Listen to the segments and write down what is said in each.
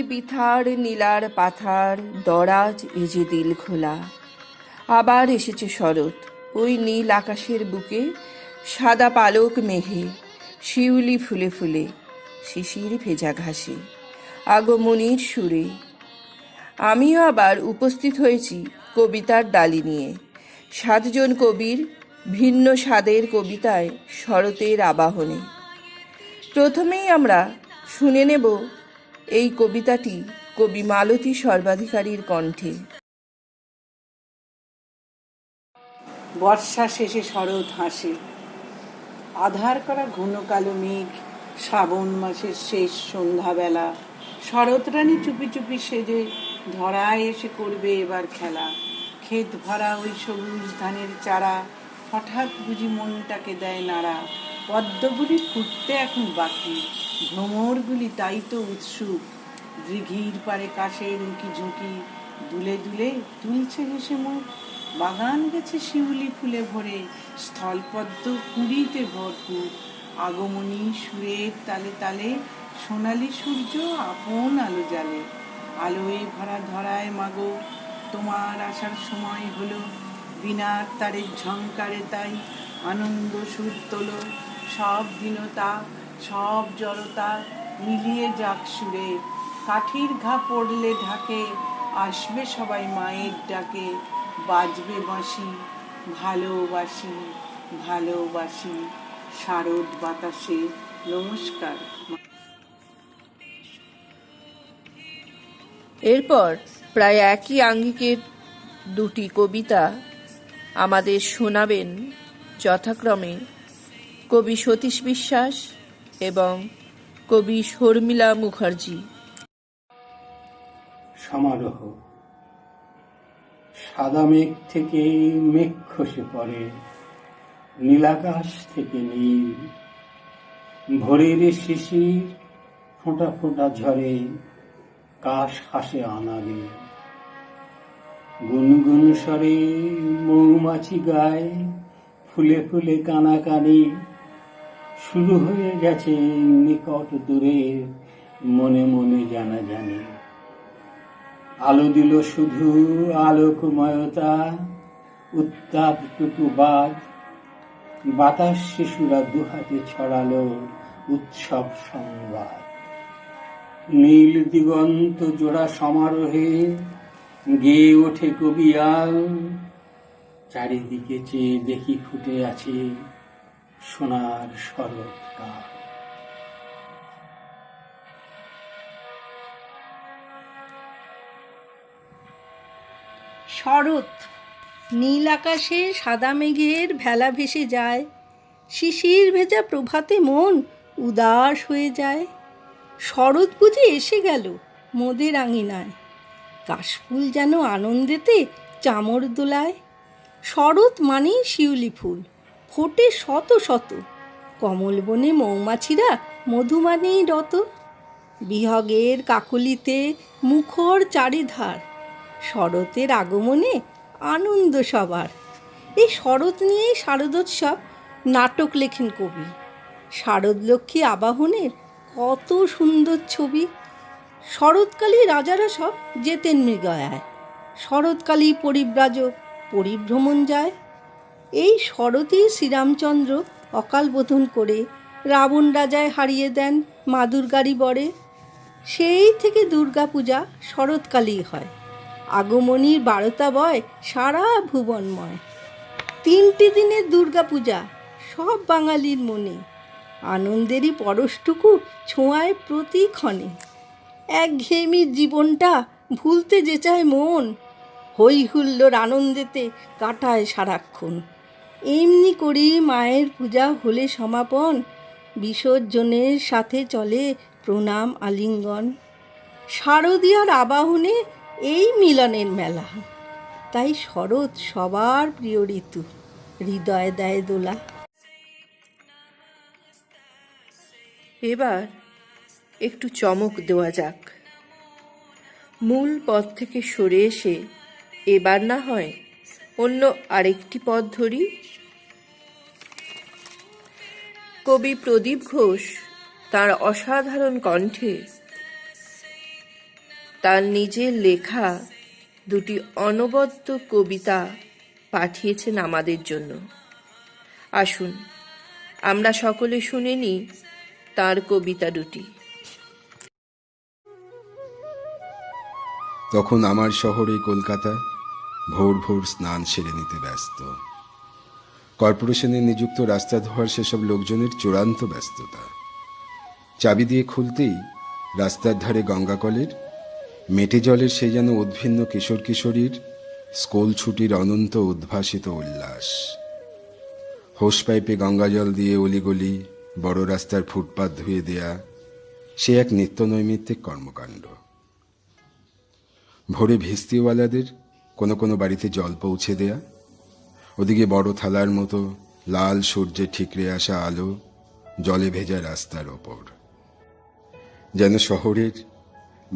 পিথার নীলার পাথার দরাজ এ যে দিল খোলা। আবার এসেছে শরৎ, ওই নীল আকাশের বুকে সাদা পালক মেঘে, শিউলি ফুলে ফুলে, শিশির ভেজা ঘাসে, আগমনীর সুরে। আমিও আবার উপস্থিত হয়েছি কবিতার ডালি নিয়ে। 7 জন কবির ভিন্ন স্বাদের কবিতায় শরতের আবাহনে। প্রথমেই আমরা শুনে নেব এই কবিতাটি কবি মালতী সর্বাধিকারীর কণ্ঠে। বর্ষা শেষে শরৎ হাসে, আধার করা ঘন কালো মেঘ, শ্রাবণ মাসের শেষ সন্ধ্যাবেলা। শরৎ রানী চুপি চুপি সেজে ধরায় এসে করবে এবার খেলা। ক্ষেত ভরা ওই সবুজ ধানের চারা হঠাৎ বুঝি মনটাকে দেয় নাড়া। পদ্মগুলি ফুটতে এখন বাকি, ভ্রমরগুলি তাই তো উৎসুক। দিঘির পারে কাশের উঁকি ঝুঁকি দুলে দুলে তুলছে হেসে মুখ। বাগান গেছে শিউলি ফুলে ভরে, স্থলপদ্ম কুঁড়িতে ভরপুর। আগমনী সুরের তালে তালে সোনালি সূর্য আপন আলো জ্বালে। আলোয় ভরা ধরায় মাগো তোমার আসার সময় হলো। বিনার তারের ঝংকারে তাই আনন্দ সুর তোলো। সব দীনতা সব জড়তা মিলিয়ে যাক সুরে। কাঠির ঘা পড়লে ঢাকে, আসবে সবাই মায়ের ডাকে। বাজবে বাঁশি ভালোবাসি ভালোবাসি, শারদ বাতাসে নমস্কার। এরপর প্রায় একই আঙ্গিকের দুটি কবিতা আমাদের শোনাবেন যথাক্রমে কবি সতীশ বিশ্বাস এবং কবি শর্মিলা মুখার্জি। সমারোহ। সাদা মেঘ থেকে মেঘ খসে পড়ে, নীলাকাশ থেকে নীল। ভোরের শিশির ফোঁটা ফোঁটা ঝরে, কাশ হাসে আনারে। গুনগুন স্বরে মৌমাছি গায়, ফুলে ফুলে কানাকানি। শুরু হয়ে গেছে নিকট দূরের মনে মনে জানাজানি। আলো দিল শুধু আলোকময়তা, উত্তাপটুকু বাদ। বাতাস শিশুরা দুহাতে ছড়ালো উৎসব সংবাদ। নীল দিগন্ত জোড়া সমারোহে গেয়ে ওঠে কবিয়াল। চারিদিকে চেয়ে দেখি ফুটে আছে সোনার শরৎকাল। শরৎ। নীল আকাশে সাদা মেঘের ভেলা ভেসে যায়, শিশির ভেজা প্রভাতে মন উদাস হয়ে যায়। শরৎ বুঝি এসে গেল মোদের আঙিনায়, কাশফুল যেন আনন্দেতে চামর দোলায়। শরৎ মানেই শিউলি ফুল, ফোটে শত শত, কমল বনে মৌমাছিরা মধুমানেই রত। বিহগের কাকলিতে মুখর চারিধার, শরতের আগমনে আনন্দ সবার। এই শরৎ নিয়েই শারদোৎসব নাটক লেখেন কবি। শারদলক্ষ্মী আবাহনের কত সুন্দর ছবি। শরৎকালে রাজারা সব যেতেন মৃগয়ায়, শরৎকালেই পরিব্রাজক পরিভ্রমণ যায়। এই শরতেই শ্রীরামচন্দ্র অকাল বোধন করে রাবণ রাজায় হারিয়ে দেন মা দুর্গারই বরে। সেই থেকে দুর্গাপূজা শরৎকালেই হয়, আগমনীর বারতা বয় সারা ভুবনময়। 3টে দিনের দুর্গাপূজা সব বাঙালির মনে, আনন্দেরই পরশটুকু ছোঁয়ায় প্রতিক্ষণে। একঘেয়েমির জীবনটা ভুলতে যে চায় মন, হই হুল্লোড় আনন্দেতে কাটায় সারাক্ষণ। এমনি করি মায়ের পূজা হলে সমাপন, বিসর্জনের সাথে চলে প্রণাম আলিঙ্গন। শারদীয়ার আবাহনে এই মিলনের মেলা, তাই শরৎ সবার প্রিয় ঋতু, হৃদয় দেয় দোলা। এবার একটু চমক দেওয়া যাক। মূল পথ থেকে সরে এসে এবার না হয় অন্য আরেকটি পথ ধরি। কবি প্রদীপ ঘোষ তার অসাধারণ কণ্ঠে তার নিজের লেখা দুটি অনবদ্য কবিতা পাঠিয়েছেন আমাদের জন্য। আসুন আমরা সকলে শুনে নিই তার কবিতা দুটি। তখন আমার শহরে কলকাতা ভোর ভোর স্নান সেরে নিতে ব্যস্ত। কর্পোরেশনে নিযুক্ত রাস্তা ধোয়ার সেসব লোকজনের চূড়ান্ত ব্যস্ততা। চাবি দিয়ে খুলতেই রাস্তার ধারে গঙ্গাকলের মেটে জলের সেই যেন উদ্ভিন্ন কিশোর কিশোরীর স্কুল ছুটির অনন্ত উদ্ভাসিত উল্লাস। হোস পাইপে গঙ্গা জল দিয়ে অলিগলি বড় রাস্তার ফুটপাত ধুয়ে দেয়া সে এক নিত্য নৈমিত্তিক কর্মকাণ্ড। ভোরে ভিস্তিওয়ালাদের কোনো কোনো বাড়িতে জল পৌঁছে দেয়া, ওদিকে বড় থালার মতো লাল সূর্যে ঠিকরে আসা আলো জলে ভেজা রাস্তার ওপর। যেন শহরের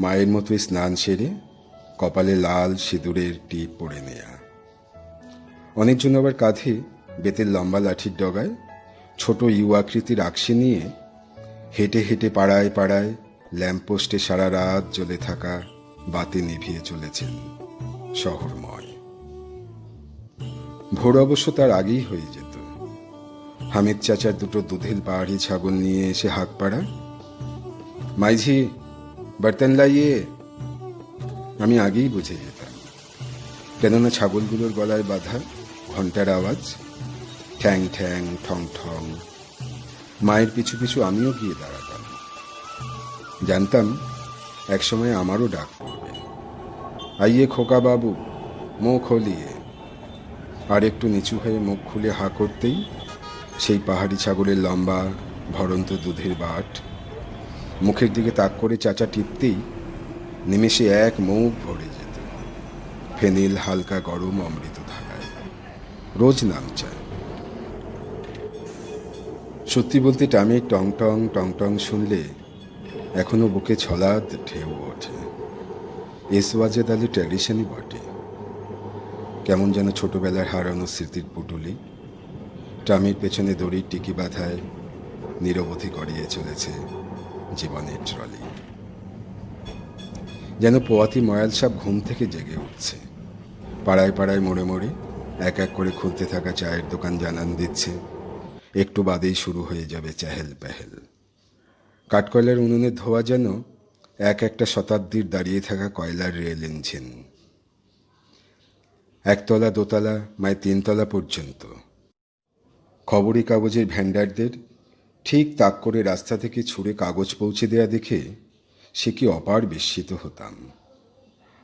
মায়ের মতো স্নান সেরে কপালে লাল সিঁদুরের টিপ পরে নেয়া। অনেকজন আবার কাঁধে বেতের লম্বা লাঠির ডগায় ছোট ইউ আকৃতির আকশি নিয়ে হেঁটে হেঁটে পাড়ায় পাড়ায় ল্যাম্পপোস্টে সারা রাত জ্বলে থাকা বাতি নিভিয়ে চলেছেন শহরময়। ভোর অবশ্য তার আগেই হয়ে যেত। হামিদ চাচার দুটো দুধেল পাহাড়ি ছাগল নিয়ে এসে হাঁক পাড়া, মাইঝি বর্তন লাইয়ে। আমি আগেই বুঝে যেতাম, কেননা ছাগলগুলোর গলায় বাঁধা ঘন্টার আওয়াজ, ঠ্যাং ঠ্যাং ঠং ঠং। মায়ের পিছু পিছু আমিও গিয়ে দাঁড়াতাম। জানতাম একসময় আমারও ডাক পড়বে, আইয়ে খোকা বাবু মুখ খোলিয়ে। আর একটু নিচু হয়ে মুখ খুলে হাঁ করতেই সেই পাহাড়ি ছাগলের লম্বা ভরন্ত দুধের বাট মুখের দিকে তাক করে চাচা টিপতেই নিমেষে এক মুখ ভরে যেত ফেনিল হালকা গরম অমৃত ধারায়। রোজ নাম চায়। সত্যি বলতে টামের টং টং টং টং শুনলে এখনো বুকে ছলাদ ঢেউ ওঠে। এসওয়াজেদ আলী ট্র্যাডিশনই বটে। কেমন যেন ছোটবেলার হারানো স্মৃতির পুটুলি ট্রামের পেছনে দড়ির টিকি বাঁধায় নিরবধি গড়িয়ে চলেছে জীবনের ট্রলি। যেন পোয়াতি ময়াল সাপ ঘুম থেকে জেগে উঠছে, পাড়ায় পাড়ায় মোড়ে মোড়ে এক এক করে খুলতে থাকা চায়ের দোকান জানান দিচ্ছে একটু বাদেই শুরু হয়ে যাবে চেহেল পেহেল। কাঠকয়লার উনুনের ধোয়া যেন এক একটা শতাব্দীর দাঁড়িয়ে থাকা কয়লার রেল ইঞ্জিন। একতলা দোতলা মায় তিনতলা পর্যন্ত খবরি কাগজের ভ্যান্ডারদের ঠিক তাক করে রাস্তা থেকে ছুঁড়ে কাগজ পৌঁছে দেয়া দেখে সে কি অপার বিস্মিত হতাম।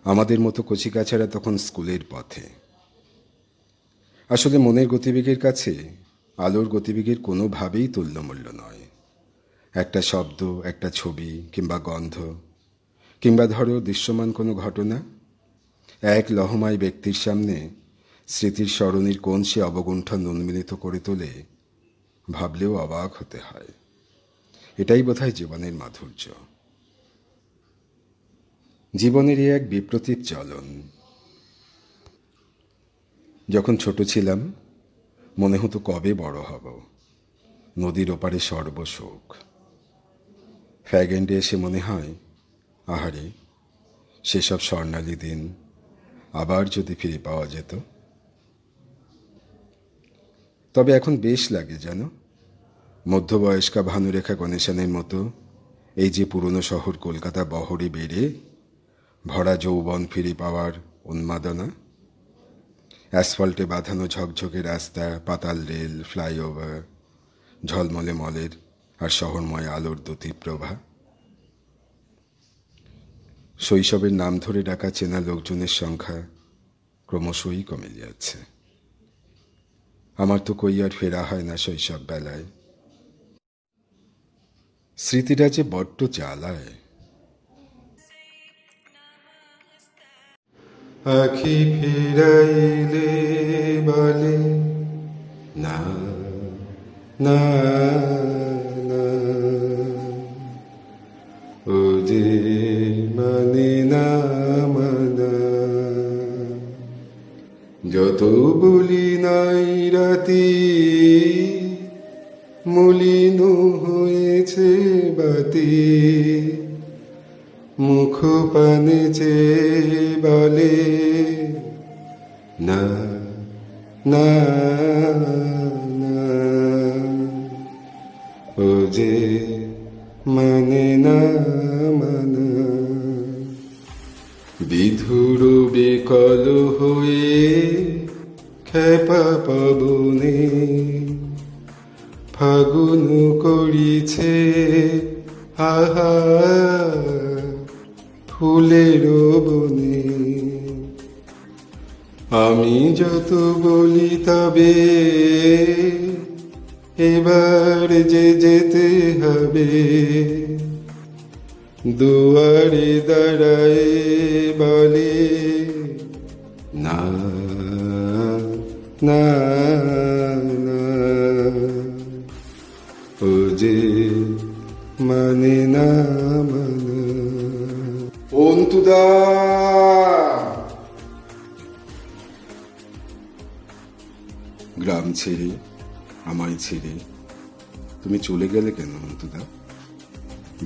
আমাদের মতো কচিকাছারা তখন স্কুলের পথে। আসলে মনের গতিবেগের কাছে আলোর গতিবেগের কোনোভাবেই তুল্যমূল্য নয়। একটা শব্দ, একটা ছবি কিংবা গন্ধ কিংবা ধরো দৃশ্যমান কোনো ঘটনা এক লহমায় ব্যক্তির সামনে স্মৃতির সরণির কোন সে অবগুণ্ঠন উন্মিলিত করে তোলে, ভাবলেও অবাক হতে হয়। এটাই বোধহয় জীবনের মাধুর্য। জীবনের এক বিপ্রতীপ চলন। যখন ছোট ছিলাম মনে হতো কবে বড় হব, নদীর ওপারে সর্বসুখ। ফ্যাগেন্ডে এসে মনে হয় আহারে সেসব স্বর্ণালী দিন আবার যদি ফিরে পাওয়া যেত। তবে এখন বেশ লাগে যেন মধ্যবয়স্কা ভানুরেখা গণেশনের মতো এই যে পুরনো শহর কলকাতা বহরে বেড়ে ভরা যৌবন ফিরে পাওয়ার উন্মাদনা। অ্যাসফল্টে বাঁধানো ঝকঝকে রাস্তা, পাতাল রেল, ফ্লাইওভার, ঝলমলে মলের আর শহরময় আলোর দ্যুতিপ্রভা। শৈশবের নাম ধরে ডাকা চেনা লোকজনের সংখ্যা ক্রমশই কমে যাচ্ছে। আমার তো কই আর ফেরা হয় না শৈশব বেলায়। স্মৃতিটা যে বড্ড জ্বালায়। আখি ফিরাইলে বলে না না না, ও যে মানে না মানা। যত বলি নাই রাতি মলিন হয়েছে বাতি, মুখ পানে চেয়ে বলে না না না, ও যে মানে না মানা। বিধুর বিকল হয়ে খেপা পবনে ফাগুন করিছে আহা ফুলের বনে। আমি যত বলি তবে এবার যে যেতে হবে, দুয়ারে দাঁড়ায় বলে না না না, ও যে মানে না মানা। অন্তুদা, গ্রাম ছেড়ে আমায় ছেড়ে তুমি চলে গেলে কেন অন্তুদা?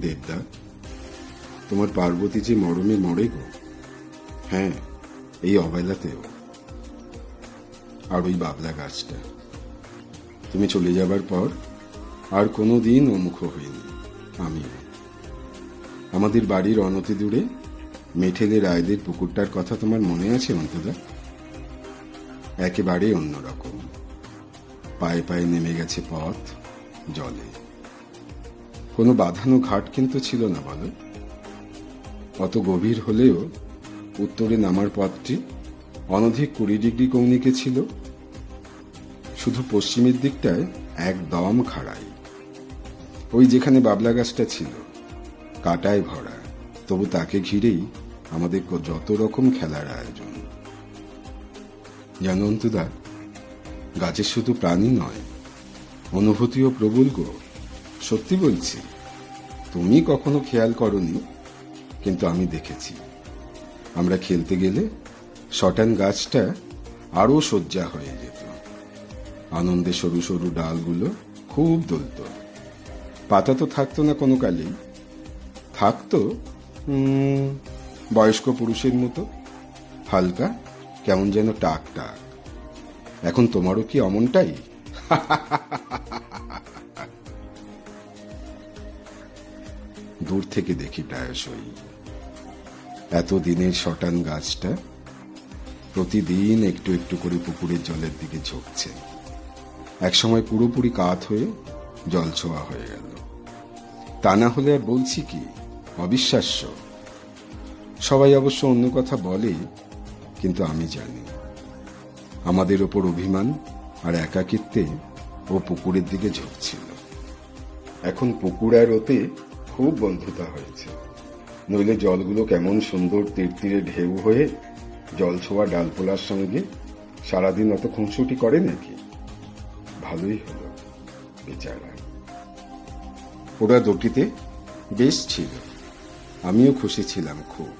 দেবদা, তোমার পার্বতী যে মরমে মরে গো। হ্যাঁ, এই অবেলাতেও। আর ওই বাবলা গাছটা, তুমি চলে যাবার পর আর কোনো দিন ওমুখ হইনি আমি। আমাদের বাড়ির অনতি দূরে মেঠেলে রায়দের পুকুরটার কথা তোমার মনে আছে অন্তদা? একেবারে অন্যরকম। পায়ে পায়ে নেমে গেছে পথ জলে। কোনো বাঁধানো ঘাট কিন্তু ছিল না বলো। অত গভীর হলেও উত্তরে নামার পথটি অনধিক 20 ডিগ্রি কৌণিকে ছিল। শুধু পশ্চিমের দিকটায় একদম খাড়াই। ওই যেখানে বাবলা গাছটা ছিল কাটায় ভরা, তবু তাকে ঘিরেই আমাদের যত রকম খেলার আয়োজন। জানো অন্তুদা, গাছের শুধু প্রাণী নয়, অনুভূতিও প্রবল গো। সত্যি বলছি, তুমি কখনো খেয়াল করনি, কিন্তু আমি দেখেছি। আমরা খেলতে গেলে শটান গাছটা আরো সজ্জা হয়ে যেত। আনন্দে সরু সরু ডালগুলো খুব দুলত। পাতা তো থাকতো না কোনো কালেই, থাকতো বয়স্ক পুরুষের মতো হালকা, কেমন যেন টাক টাক। এখন তোমারও কি অমনটাই? দূর থেকে দেখি প্রায়শই এতদিনের শটান গাছটা প্রতিদিন একটু একটু করে পুকুরের জলের দিকে ঝুঁকছে। একসময় পুরোপুরি কাত হয়ে জল ছোঁয়া হয়ে গেল। তা না হলে আর বলছি কি, অবিশ্বাস্য। সবাই অবশ্য অন্য কথা বলে, কিন্তু আমি জানি আমাদের ওপর অভিমান আর একাকিত্বে ও পুকুরের দিকে ঝুঁকছিল। এখন পুকুর আর ওতে খুব বন্ধুতা হয়েছে। নইলে জলগুলো কেমন সুন্দর তীর তীরে ঢেউ হয়ে জল ছোঁয়া ডালপোলার সঙ্গে সারাদিন অত খুনসুটি করে নাকি? ভালোই হলো বেচারা। ওরা দুটিতে বেশ ছিল, আমিও খুশি ছিলাম খুব।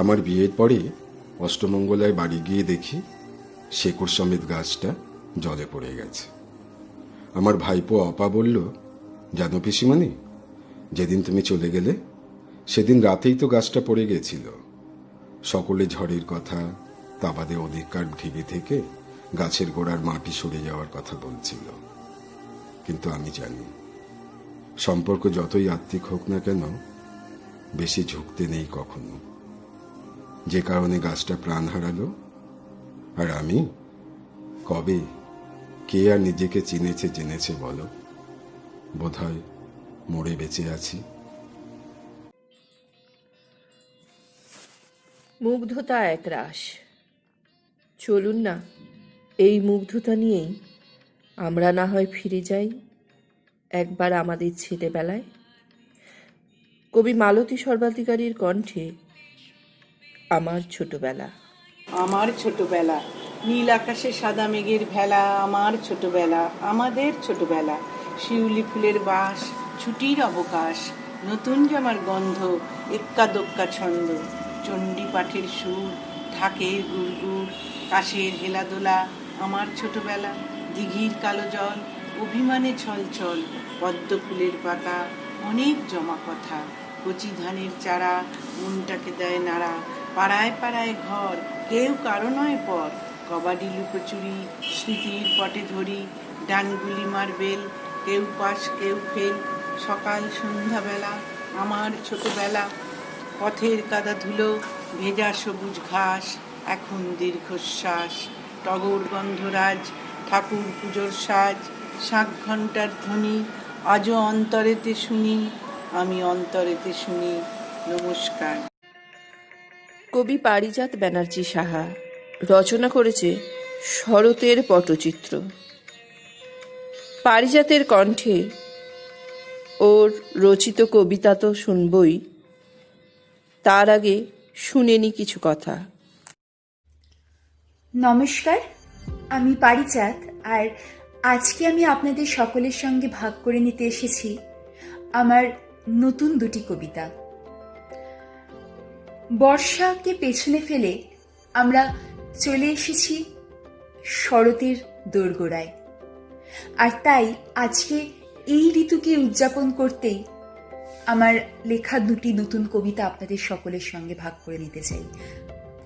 আমার বিয়ের পরে অষ্টমঙ্গলায় বাড়ি গিয়ে দেখি শেকড় সমেত গাছটা জলে পড়ে গেছে। আমার ভাইপো অপা বলল, জানো পিসিমণি, যেদিন তুমি চলে গেলে সেদিন রাতেই তো গাছটা পড়ে গেছিল। সকলে ঝড়ের কথা, তা বাদে অধিকার ঢিবি থেকে গাছের গোড়ার মাটি সরে যাওয়ার কথা বলছিল। কিন্তু আমি জানি সম্পর্ক যতই আত্মিক হোক না কেন, বেশি ঝুঁকতে নেই কখনো। যে কারণে গাছটা প্রাণ হারালো, আর আমি কবে কে আর নিজেকে চিনেছে জেনেছে বলো? বোধহয় মরে বেঁচে আছি। মুগ্ধতা এক রাস। চলুন না, এই মুগ্ধতা নিয়েই আমরা না হয় ফিরে যাই একবার আমাদের ছেলেবেলায়। কবি মালতী সর্বাধিকারীর কণ্ঠে আমার ছোটবেলা। আমার ছোটবেলা, নীল আকাশে সাদা মেঘের ভেলা, আমার ছোটবেলা, আমাদের ছোটবেলা। শিউলি ফুলের বাস, ছুটির অবকাশ, নতুন জামার গন্ধ, এক্কা দোক্কা ছন্দ, চণ্ডী পাঠের সুর, ঢাকের গুড়গুড়, কাশের হেলাদোলা। আমার ছোটবেলা, দিঘির কালো জল, অভিমানে ছলছল, পদ্ম ফুলের পাতা, অনেক জমা কথা। কচি ধানের চারা মনটাকে দেয় নাড়া। পাড়ায় পাড়ায় ঘর, কেউ কারো নয় পর। কবাডি লুকোচুরি স্মৃতির পটে ধরি, ডানগুলি মার্বেল, কেউ পাস কেউ ফেল। সকাল সন্ধ্যাবেলা আমার ছোটবেলা, পথের কাদা ধুলো, ভেজা সবুজ ঘাস, এখন দীর্ঘশ্বাস। টগর গন্ধরাজ, ঠাকুর পুজোর সাজ, শাঁখ ঘণ্টার ধ্বনি, আজও অন্তরেতে শুনি, আমি অন্তরেতে শুনি। নমস্কার। কবি পারিজাত ব্যানার্জি সাহা রচনা করেছে শরতের পটচিত্র। পারিজাতের কণ্ঠে ওর রচিত কবিতা তো শুনবই, তার আগে শুনে নি কিছু কথা। নমস্কার, আমি পারিজাত, আর আজকে আমি আপনাদের সকলের সঙ্গে ভাগ করে নিতে এসেছি আমার নতুন দুটি কবিতা। বর্ষাকে পেছনে ফেলে আমরা চলে এসেছি শরতের দোরগোড়ায়, আর তাই আজকে এই ঋতুকে উদযাপন করতেই আমার লেখা দুটি নতুন কবিতা আপনাদের সকলের সঙ্গে ভাগ করে নিতে চাই।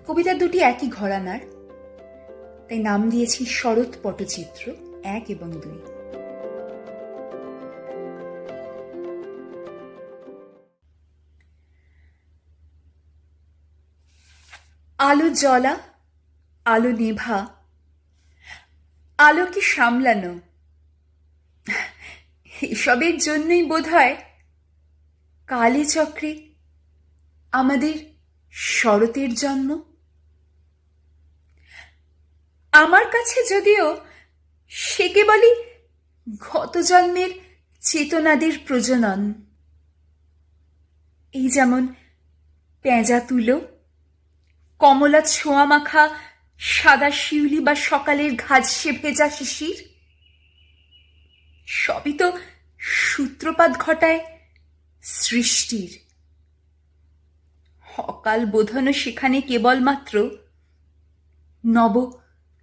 কবিতা দুটি একই ঘরানার, তাই নাম দিয়েছি শরৎ পটচিত্র 1 এবং 2। আলো জ্বলা, আলো নেভা, আলোকে সামলানো, এসবের জন্যই বোধহয় কালে চক্রে আমাদের শরতের জন্ম। আমার কাছে যদিও সে কেবলই গত জন্মের চেতনাদের প্রজনন। এই যেমন পেঁজা তুলো, কমলা ছোঁয়া মাখা সাদা শিউলি বা সকালের ঘাসে ভেজা শিশির, সবই তো সূত্রপাত ঘটায় সৃষ্টির। অকাল বোধন সেখানে কেবলমাত্র নব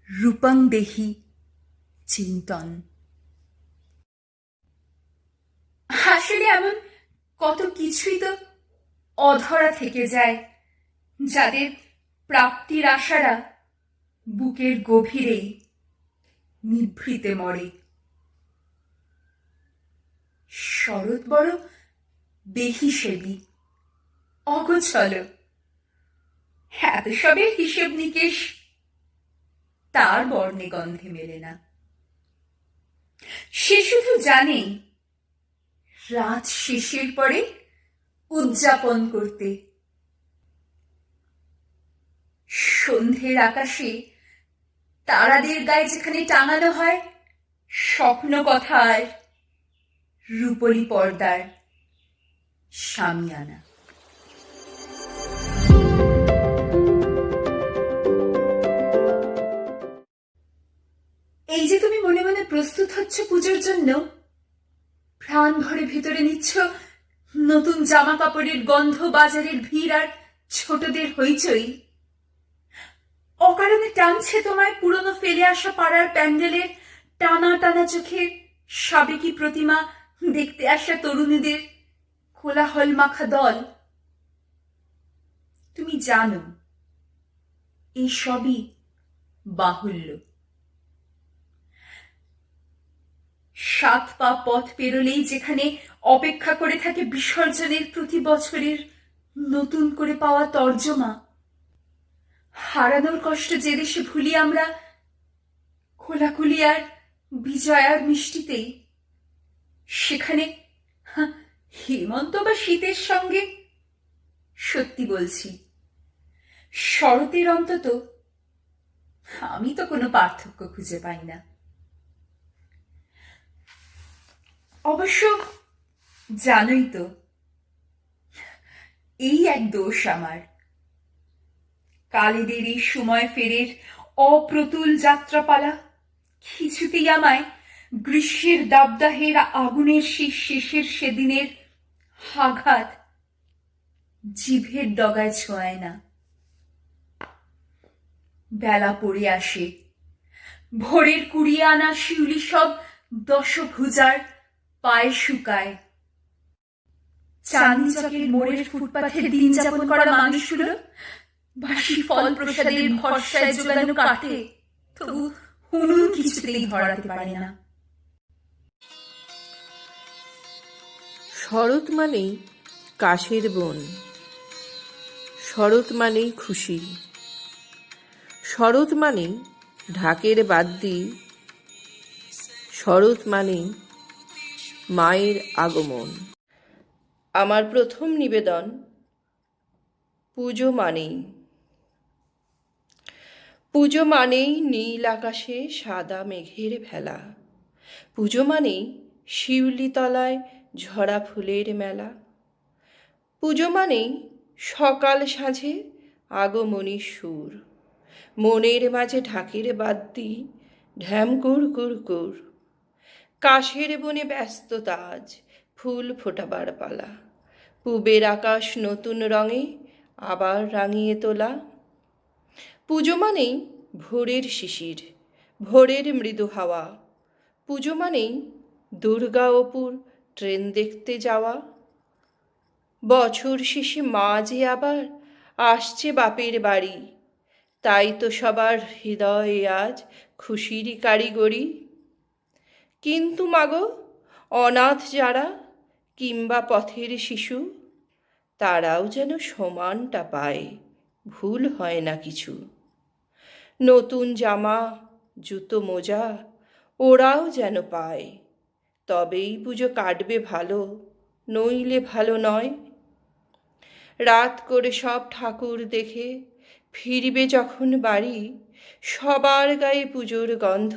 রূপং দেহি চিন্তন। আসলে এমন কত কিছুই তো অধরা থেকে যায়, যাদের প্রাপ্তির আশারা বুকের গভীরেই নিভৃতে মরে। শরৎ বড় বেহিসেবী, অগোছল, এত সবের হিসেব নিকেশ তার বর্ণে গন্ধে মেলে না। সে শুধু জানে রাত শেষের পরে উদযাপন করতে। সন্ধ্যের আকাশে তারাদের গায়ে যেখানে টাঙানো হয় স্বপ্ন কথার রূপলি পর্দার শামিয়ানা। এই যে তুমি মনে মনে প্রস্তুত হচ্ছ পুজোর জন্য, প্রাণ ভরে ভেতরে নিচ্ছ নতুন জামা কাপড়ের গন্ধ, বাজারের ভিড় আর ছোটদের হইচই, অকারণে টানছে তোমায় পুরনো ফেলে আসা পাড়ার প্যান্ডেলের টানা টানা চোখে সাবেকি প্রতিমা দেখতে আসা তরুণীদের কোলাহল মাখা দল। তুমি জানো এই সবই বাহুল্য। 7 পা পথ পেরোলেই যেখানে অপেক্ষা করে থাকে বিসর্জনের প্রতি বছরের নতুন করে পাওয়া তর্জমা, হারানোর কষ্ট যে দেশে ভুলি আমরা খোলাখুলি আর বিজয়ার মিষ্টিতেই, সেখানে হেমন্ত বা শীতের সঙ্গে সত্যি বলছি শরতের অন্তত আমি তো কোনো পার্থক্য খুঁজে পাই না। অবশ্য জানোই তো এই এক দোষ আমার, কালেদের এই সময় ফেরের অপ্রতুল যাত্রাপালা কিছুতেই আমায় গ্রীষ্মের দাবদাহের আগুনের সেই শেষের সেদিনের আঘাত জিভের ডগায় ছোঁয় না। বেলা পড়ে আসে, ভোরের 20 আনা শিউলি সব দশভুজার পায়ে শুকায়। চাঁদনি চকের মোড়ের ফুটপাথের দিন যাপন করা মানুষগুলো বাসি ফল প্রসাদের ভরসায় জোগানো কাটে, তবু হুনুর কিছুতেই ধরাতে পারে না। শরৎ মানেই কাশের বন, শরৎ মানেই খুশি, শরৎ মানেই ঢাকের বাদ্যি, শরৎ মানেই মায়ের আগমন। আমার প্রথম নিবেদন পুজো মানেই। পুজো মানেই নীল আকাশে সাদা মেঘের ভেলা, পুজো মানেই শিউলি তলায় ঝরা ফুলের মেলা, পুজো মানেই সকাল সাঁঝে আগমনী সুর, মনের মাঝে ঢাকের বাদ্যি ঢ্যাম কুর কুর কুর, কাশের বনে ব্যস্ত তাজ, ফুল ফোটাবার পালা, পূবের আকাশ নতুন রঙে আবার রাঙিয়ে তোলা। পুজো মানেই ভোরের শিশির, ভোরের মৃদু হাওয়া, পুজো মানেই দুর্গা অপুর ট্রেন দেখতে যাওয়া, বছর শেষে মা যে আবার আসছে বাপের বাড়ি, তাই তো সবার হৃদয়ে আজ খুশির কারিগরি। কিন্তু মাগো, অনাথ যারা কিংবা পথের শিশু, তারাও যেন সমানটা পায়, ভুল হয় না কিছু। নতুন জামা, জুতো, মোজা ওরাও যেন পায়, তবেই পুজো কাটবে ভালো, নইলে ভালো নয়। রাত করে সব ঠাকুর দেখে ফিরবে যখন বাড়ি, সবার গায়ে পুজোর গন্ধ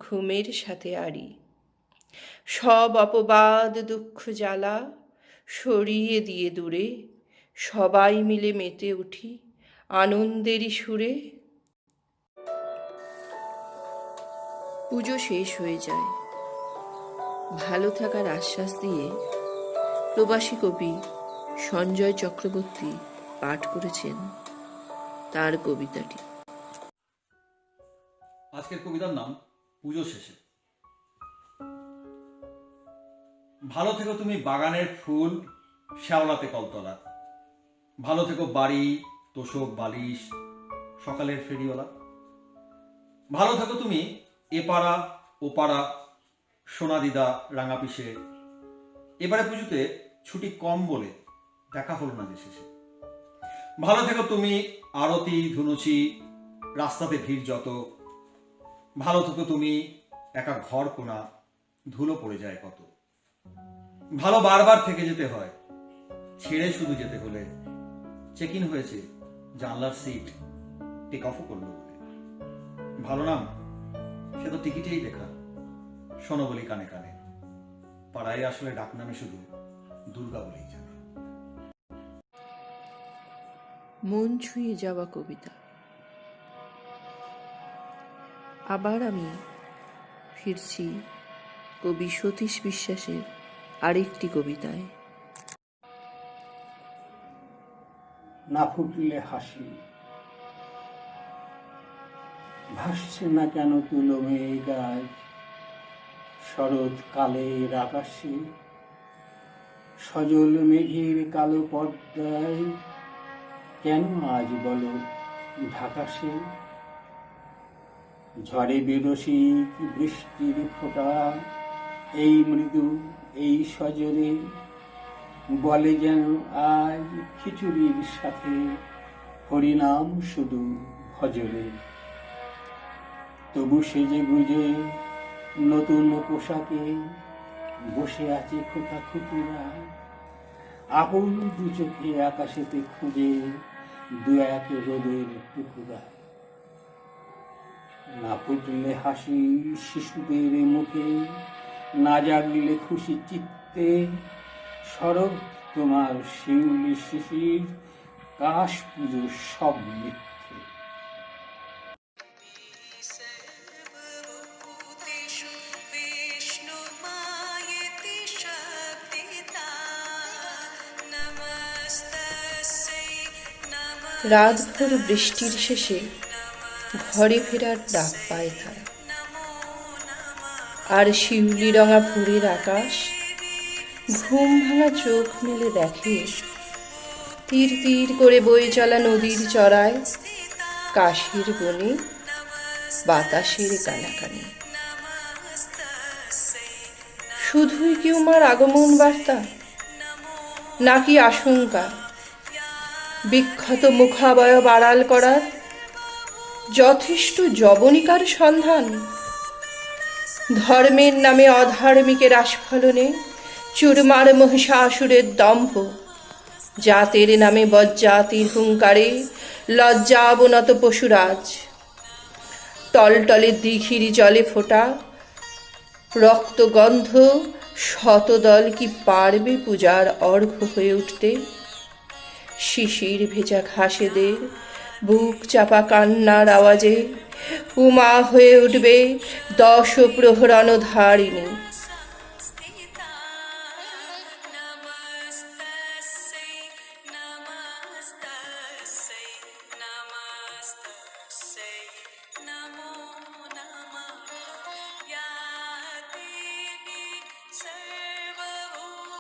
ঘুমের সাথে আড়ি। সব অপবাদ দুঃখ জ্বালা সরিয়ে দিয়ে দূরে, সবাই মিলে মেতে উঠি আনন্দেরই সুরে। পুজো শেষ হয়ে যায়, ভালো থাকার আশ্বাস দিয়ে প্রবাসী কবি সঞ্জয় চক্রবর্তী পাঠ করেছেন তার কবিতাটি। আজকের কবিতার নাম পুজো শেষে। ভালো থেকো তুমি বাগানের ফুল, শ্যাওলাতে কলতলা, ভালো থেকো বাড়ি, তোষক বালিশ, সকালের ফেরিওয়ালা, ভালো থেকো তুমি এপাড়া ওপাড়া, সোনা দিদা রাঙা পিসে, এবারে পুজোতে ছুটি কম বলে দেখা হলো না যে শেষে। ভালো থেকো তুমি আরতি ধুনুচি, রাস্তাতে ভিড় যত, ভালো থেকো তুমি একা ঘর কোনা, ধুলো পড়ে যায় কত। ভালো বারবার থেকে যেতে হয়, ছেড়ে শুধু যেতে হলে, চেক ইন হয়েছে জানলার সিট, টেক অফও করলো বলে। ভালো নাম সে তো টিকিটেই লেখা, শোনো বলি কানে কানে, পাড়ায় আসলে ডাক নামে শুধু দুর্গা বলেই জানে। মন ছুঁয়ে যাওয়া কবিতা। আবার আমি ফিরছি কবি সতীশ বিশ্বাসের আরেকটি কবিতায়। না ফুটলে হাসি, ভাসছে না কেন তুলো মেঘ আজ শরৎ কালের আকাশে, সজল মেঘের কালো পর্দায় কেন আজ বলো ঢাকাশে। ঝড়ে বেরসিক বৃষ্টির ফোঁটা এই মৃদু এই সজরে, বলে যেন আজ খিচুড়ির সাথে হরিনাম শুধু ভজরে। তবু সেজে গুজে নতুন পোশাকে বসে আছে খোকা খুকিরা, আপন দু চোখে আকাশেতে খুঁজে দু এক রোদের টুকুরা। না ফুটলে হাসি শিশুদের মুখে, না জাগলে খুশি চিত্তে, শরৎ তোমার শিউলি শিশির, কাশ পুজো সব মিথ্যে। রাতভর বৃষ্টির শেষে ঘরে ফেরার ডাক পায় তারা, আর শিউলি রঙা ভোরের আকাশ ঘুম ভাঙা চোখ মেলে দেখে তীর তীর করে বয়ে চলা নদীর চড়ায় কাশের বনে বাতাসের কানাকানি। শুধুই কি উমার আগমন বার্তা, নাকি আশঙ্কা বিক্ষত মুখাবয়ব আড়াল করার যথেষ্ট যবনিকার সন্ধান? ধর্মের নামে অধার্মিকের আস্ফলনে চুরমার মহিষাসুরের দম্ভ, জাতের নামে বজ্জাতির হুঙ্কারে লজ্জাবনত পশুরাজ। টলটলে দিঘির জলে ফোটা রক্তগন্ধ শতদল কি পারবে পূজার অর্ঘ্য হয়ে উঠতে? শিশির ভেজা ঘাসেদের বুক চাপা কান্নার আওয়াজে উমা হয়ে উঠবে 10 প্রহর অনধারিণী।